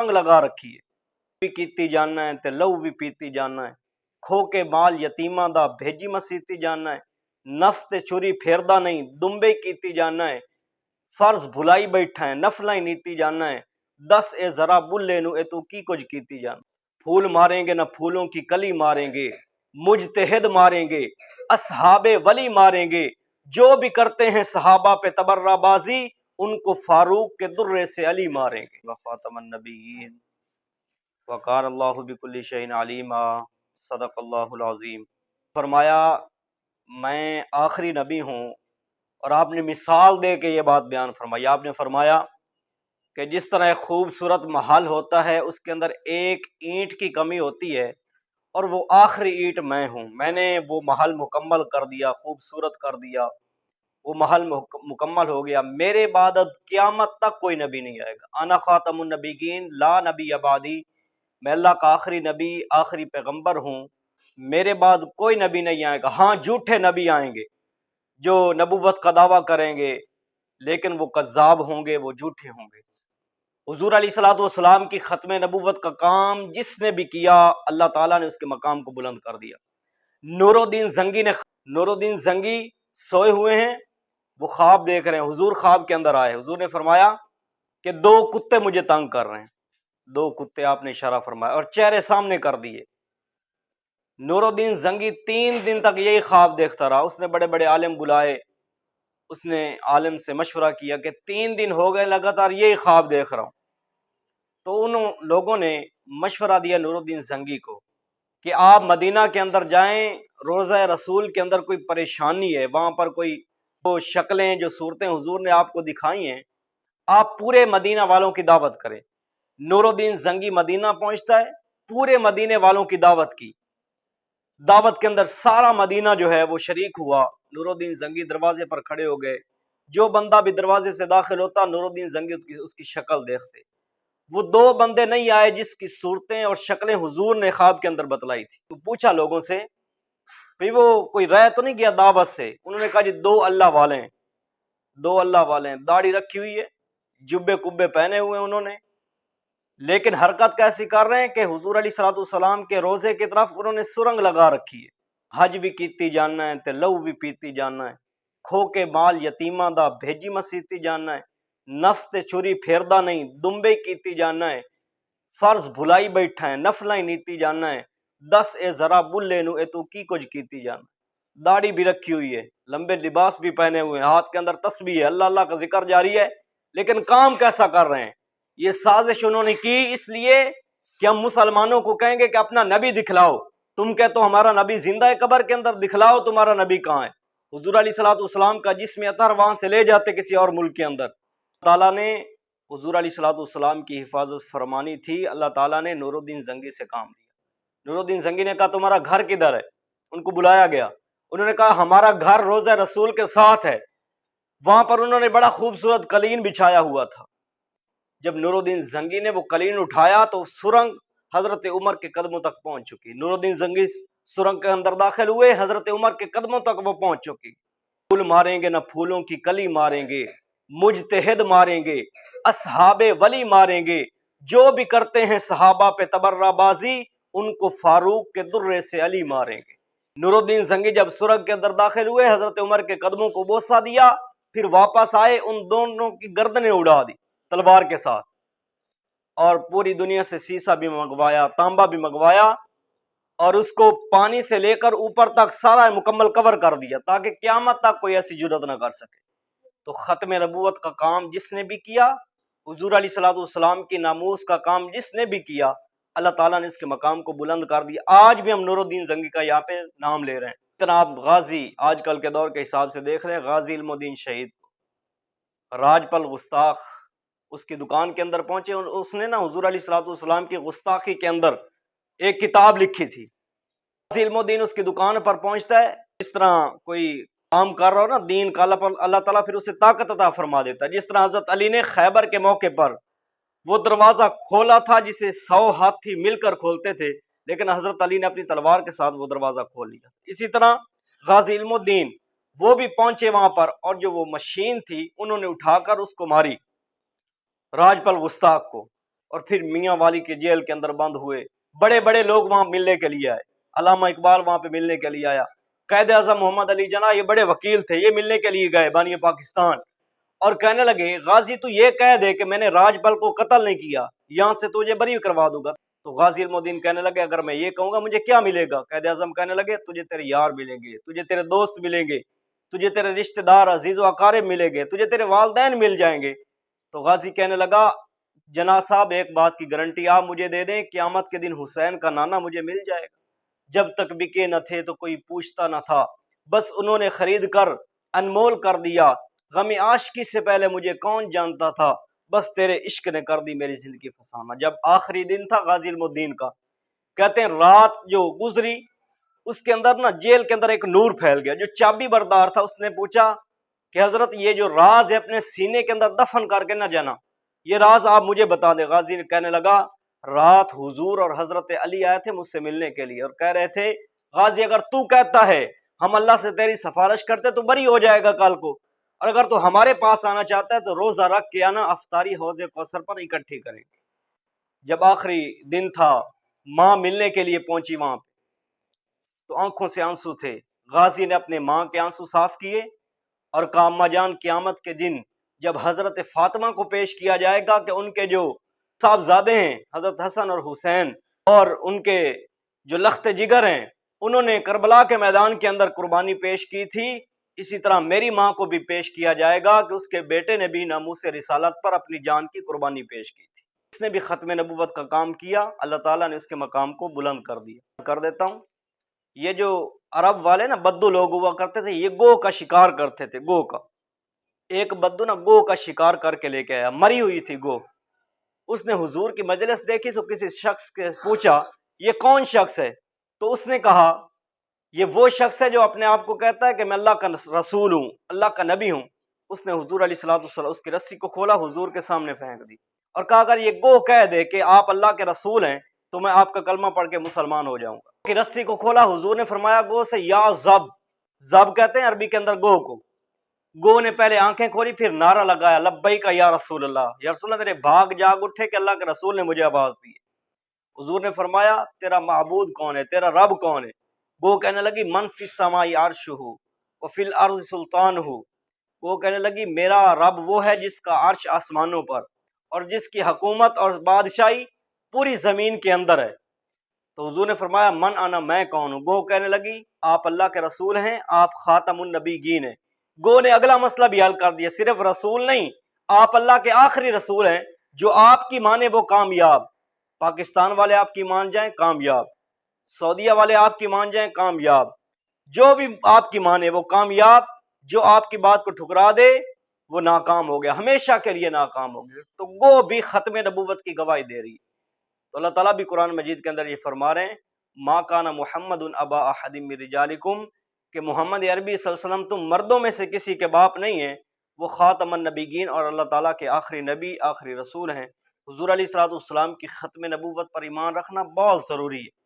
रंग लगा रखी है, भी कीती जाना है ते लहू भी पीती जाना है, खो के माल यतीमा दा भेजी मसीती जाना है, नफ्स ते चुरी फेरदा नहीं दुम्बे कीती जाना है, फर्ज भुलाई बैठा है नफला ही नीती जाना है, दस ए जरा बुल्ले नु ए तू की कुछ कीती जाना। फूल मारेंगे न फूलों की कली मारेंगे, मुजतहिद मारेंगे असहाबे वली मारेंगे, जो भी करते हैं सहाबा पे तबर्राबाजी उनको फारूक के दुर्रे से अली मारेंगे। वफ़ातमन नबीयीन वक़ार अल्लाहु बिकुल्लि शैइन अलीमा, सदक़ल्लाहुल अज़ीम। फरमाया मैं आखिरी नबी हूँ, और आपने मिसाल दे के ये बात बयान फरमाई। आपने फरमाया कि जिस तरह खूबसूरत महल होता है उसके अंदर एक ईंट की कमी होती है, और वो आखिरी ईंट मैं हूँ, मैंने वो महल मुकम्मल कर दिया, खूबसूरत कर दिया, वो महल मुकम्मल हो गया। मेरे बाद अब क़यामत तक कोई नबी नहीं आएगा। अना ख़ातमुन नबीयीन ला नबी अबादी, मैं अल्लाह का आखिरी नबी आखिरी पैगंबर हूँ, मेरे बाद कोई नबी नहीं आएगा। हाँ, झूठे नबी आएंगे जो नबूवत का दावा करेंगे, लेकिन वो कज़्ज़ाब होंगे, वो झूठे होंगे। हुजूर अलैहिस्सलातु वस्सलाम की खत्म नबूवत का काम जिसने भी किया, अल्लाह ताला ने उसके मकाम को बुलंद कर दिया। नूरुद्दीन जंगी सोए हुए हैं, वो ख्वाब देख रहे हैं। हुजूर ख्वाब के अंदर आए, हुजूर ने फरमाया कि दो कुत्ते मुझे तंग कर रहे हैं। दो कुत्ते आपने इशारा फरमाया और चेहरे सामने कर दिए। नूरुद्दीन जंगी 3 दिन तक यही ख्वाब देखता रहा। उसने बड़े बड़े आलिम बुलाए, उसने आलिम से मशवरा किया कि 3 दिन हो गए लगातार यही ख्वाब देख रहा हूं। तो उन लोगों ने मशवरा दिया नूरुद्दीन जंगी को कि आप मदीना के अंदर जाएं, रोज़ा रसूल के अंदर कोई परेशानी है, वहां पर कोई वो शक्लें जो सूरतें हुजूर ने आपको दिखाई हैं, आप पूरे मदीना वालों की दावत करें। नूरुद्दीन जंगी मदीना पहुंचता है, पूरे मदीने वालों की दावत की। दावत के अंदर सारा मदीना जो है वो शरीक हुआ। नूरुद्दीन जंगी दरवाजे पर खड़े हो गए। जो बंदा भी दरवाजे से दाखिल होता, नूरुद्दीन जंगी उसकी शक्ल देखते। वो 2 बंदे नहीं आए जिसकी सूरतें और शक्लें हुजूर ने ख्वाब के अंदर बतलाई थी। तो पूछा लोगों से, भाई वो कोई रह तो नहीं गया दावत से? उन्होंने कहा जी 2 अल्लाह वाले हैं, 2 अल्लाह वाले हैं। दाढ़ी रखी हुई है, जुब्बे कुब्बे पहने हुए हैं उन्होंने, लेकिन हरकत कैसी कर रहे हैं कि हुजूर अलैहिस्सलातु वस्सलाम के रोजे की तरफ उन्होंने सुरंग लगा रखी है। हज भी कीती जाना है ते लहू भी पीती जाना है, खो के माल यतीमा दा भेजी मसीती जाना है, नफ्स ते चुरी फेरदा नहीं दुम्बे कीती जाना है, फर्ज भुलाई बैठा है नफला ही नीती जाना है, 10 ए जरा बुल्ले नु ए तू की कुछ कीती जाना। दाढ़ी भी रखी हुई है, लंबे लिबास भी पहने हुए हैं, हाथ के अंदर तस्बीह है, अल्लाह अल्लाह का जिक्र जारी है, लेकिन काम कैसा कर रहे हैं? ये साजिश उन्होंने की इसलिए कि हम मुसलमानों को कहेंगे कि अपना नबी दिखलाओ। तुम कहते हो हमारा नबी जिंदा है कब्र के अंदर, दिखलाओ तुम्हारा नबी कहाँ है। हुजूर अलैहिस्सलातु वस्सलाम का जिस्म अतहर वहां से ले जाते किसी और मुल्क के अंदर। ताला ने हुजूर अलैहिस्सलातु वस्सलाम की हिफाजत फरमानी थी। अल्लाह ताला ने नूरुद्दीन जंगी से काम लिया। नूरुद्दीन जंगी ने कहा तुम्हारा घर किधर है? उनको बुलाया गया। उन्होंने कहा हमारा घर रोज़ा रसूल के साथ है। वहां पर उन्होंने बड़ा खूबसूरत कलीन बिछाया हुआ था। जब नूरुद्दीन जंगी ने वो कलीन उठाया तो सुरंग हजरत उमर के कदमों तक पहुंच चुकी। नूरुद्दीन जंगी सुरंग के अंदर दाखिल हुए, हजरत उमर के कदमों तक वो पहुंच चुकी। फूल मारेंगे न फूलों की कली मारेंगे, मुजतहिद मारेंगे असहाबे वली मारेंगे, जो भी करते हैं सहाबा पे तबर्राबाजी उनको फारूक के दुर्रे से अली मारेंगे। नूरुद्दीन जंगी जब सुरंग के अंदर दाखिल हुए, हजरत उमर के कदमों को बोसा दिया, फिर वापस आए, उन दोनों की गर्दनें उड़ा दी तलवार के साथ, और पूरी दुनिया से सीसा भी मंगवाया, तांबा भी मंगवाया, और उसको पानी से लेकर ऊपर तक सारा मुकम्मल कवर कर दिया ताकि क़यामत तक कोई ऐसी जुर्रत ना कर सके। तो खत्म नबूवत का काम जिसने भी किया, हुजूर अलैहिस्सलातु वस्सलाम की नामूस का काम जिसने भी किया, अल्लाह ताला ने उसके मकाम को बुलंद कर दिया। आज भी हम नूरुद्दीन जंगी का यहाँ पे नाम ले रहे हैं। इतना आप गाजी आजकल के दौर के हिसाब से देख रहे हैं, गाजी इल्मुद्दीन शहीद को राजपल गुस्ताख उसकी दुकान के अंदर पहुंचे, और उसने ना हुजूर अलैहिस्सलातु वस्सलाम की गुस्ताखी के अंदर एक किताब लिखी थी। गाजी इल्मुद्दीन उसकी दुकान पर पहुंचता है, इस तरह कोई काम कर रहा हो ना दीन का, अल्लाह ताला फिर उसे ताकत अता फरमा देता है। जिस तरह हजरत अली ने खैबर के मौके पर वो दरवाजा खोला था जिसे 100 हाथी मिलकर खोलते थे, लेकिन हजरत अली ने अपनी तलवार के साथ वो दरवाजा खोल लिया। इसी तरह गाजी इल्मुद्दीन वो भी पहुंचे वहां पर, और जो वो मशीन थी उन्होंने उठाकर उसको मारी, राजपल गुस्ताख को। اور پھر میاں والی کے جیل کے اندر بند ہوئے، بڑے بڑے لوگ وہاں ملنے کے لیے آئے، علامہ اقبال وہاں پہ ملنے کے لیے آیا، قائد اعظم محمد علی جناح یہ بڑے وکیل تھے، یہ ملنے کے لیے گئے بانی پاکستان، اور کہنے لگے غازی تو یہ کہہ دے کہ میں نے راج پل کو قتل نہیں کیا، یہاں سے تجھے بری کروا دوں گا۔ تو غازی علم الدین کہنے لگے اگر میں یہ کہوں گا مجھے کیا ملے گا؟ قائد اعظم کہنے لگے تجھے تیرے یار ملیں گے، تجھے تیرے دوست ملیں گے، تجھے تیرے رشتہ دار عزیز و اقارب ملیں گے، تجھے تیرے والدین مل جائیں گے۔ تو غازی کہنے لگا جناح صاحب ایک بات کی گارنٹی آپ مجھے دے دیں، قیامت کے دن حسین کا نانا مجھے مل جائے گا۔ جب تک بکے نہ تھے تو کوئی پوچھتا نہ تھا، بس انہوں نے خرید کر انمول کر دیا، غم عاشقی سے پہلے مجھے کون جانتا تھا، بس تیرے عشق نے کر دی میری زندگی فسانہ۔ جب آخری دن تھا غازی علم الدین کا، کہتے ہیں رات جو گزری اس کے اندر نا جیل کے اندر ایک نور پھیل گیا، جو چابی بردار تھا اس نے پوچھا کہ حضرت یہ جو راز ہے اپنے سینے کے اندر دفن کر کے نہ جانا، یہ راز آپ مجھے بتا دیں۔ غازی نے کہنے لگا رات حضور اور حضرت علی آئے تھے مجھ سے ملنے کے لیے اور کہہ رہے تھے غازی اگر تو کہتا ہے ہم اللہ سے تیری سفارش کرتے تو بری ہو جائے گا کل کو، اور اگر تو ہمارے پاس آنا چاہتا ہے تو روزہ رکھ کے آنا، افطاری حوض کوثر پر اکٹھی کریں گے۔ جب آخری دن تھا ماں ملنے کے لیے پہنچی وہاں پہ تو آنکھوں سے آنسو تھے، غازی نے اپنے ماں کے آنسو صاف کیے اور کہا اماں جان قیامت کے دن جب حضرت فاطمہ کو پیش کیا جائے گا کہ ان کے جو صاحبزادے ہیں حضرت حسن اور حسین اور ان کے جو لخت جگر ہیں انہوں نے کربلا کے میدان کے اندر قربانی پیش کی تھی، اسی طرح میری ماں کو بھی پیش کیا جائے گا کہ اس کے بیٹے نے بھی ناموس رسالت پر اپنی جان کی قربانی پیش کی تھی، اس نے بھی ختم نبوت کا کام کیا، اللہ تعالیٰ نے اس کے مقام کو بلند کر دیا۔ کر دیتا ہوں یہ جو عرب والے نا بدو لوگ ہوا کرتے تھے، یہ گو کا شکار کرتے تھے، گو کا ایک بدو نا گو کا شکار کر کے لے کے آیا، مری ہوئی تھی گو، اس نے حضور کی مجلس دیکھی تو کسی شخص سے پوچھا یہ کون شخص ہے، تو اس نے کہا یہ وہ شخص ہے جو اپنے آپ کو کہتا ہے کہ میں اللہ کا رسول ہوں، اللہ کا نبی ہوں۔ اس نے حضور علیہ الصلوۃ والسلام اس کی رسی کو کھولا، حضور کے سامنے پھینک دی اور کہا اگر یہ گو کہہ دے کہ آپ اللہ کے رسول ہیں تو میں آپ کا کلمہ پڑھ کے مسلمان ہو جاؤں گا۔ کہ رسی کو کھولا، حضور نے فرمایا گو سے یا زب، زب کہتے ہیں عربی کے اندر گو کو۔ گو نے پہلے آنکھیں کھولی پھر نعرہ لگایا لبیک یا رسول اللہ، یا رسول اللہ، میرے بھاگ جاگ اٹھے کہ اللہ کے رسول نے مجھے آواز دی۔ حضور نے فرمایا تیرا معبود کون ہے، تیرا رب کون ہے؟ گو کہنے لگی من فی السماء عرشہ وفی الارض سلطانہ، وہ کہنے لگی میرا رب وہ ہے جس کا عرش آسمانوں پر اور جس کی حکومت اور بادشاہی پوری زمین کے اندر ہے۔ تو حضور نے فرمایا من انا، میں کون ہوں؟ گو کہنے لگی آپ اللہ کے رسول ہیں، آپ خاتم النبیین ہیں۔ گو نے اگلا مسئلہ بھی حل کر دیا، صرف رسول نہیں، آپ اللہ کے آخری رسول ہیں، جو آپ کی مانے وہ کامیاب، پاکستان والے آپ کی مان جائیں کامیاب، سعودیہ والے آپ کی مان جائیں کامیاب، جو بھی آپ کی مانے وہ کامیاب، جو آپ کی بات کو ٹھکرا دے وہ ناکام ہو گیا، ہمیشہ کے لیے ناکام ہو گیا۔ تو گو بھی ختم نبوت کی گواہی دے رہی ہے۔ تو اللہ تعالیٰ بھی قرآن مجید کے اندر یہ فرما رہے ہیں ما کان محمد ابا احد من رجالکم، کہ محمد عربی صلی اللہ علیہ وسلم تم مردوں میں سے کسی کے باپ نہیں ہیں، وہ خاتم النبیین اور اللہ تعالیٰ کے آخری نبی آخری رسول ہیں۔ حضور علیہ الصلوۃ والسلام کی ختم نبوت پر ایمان رکھنا بہت ضروری ہے۔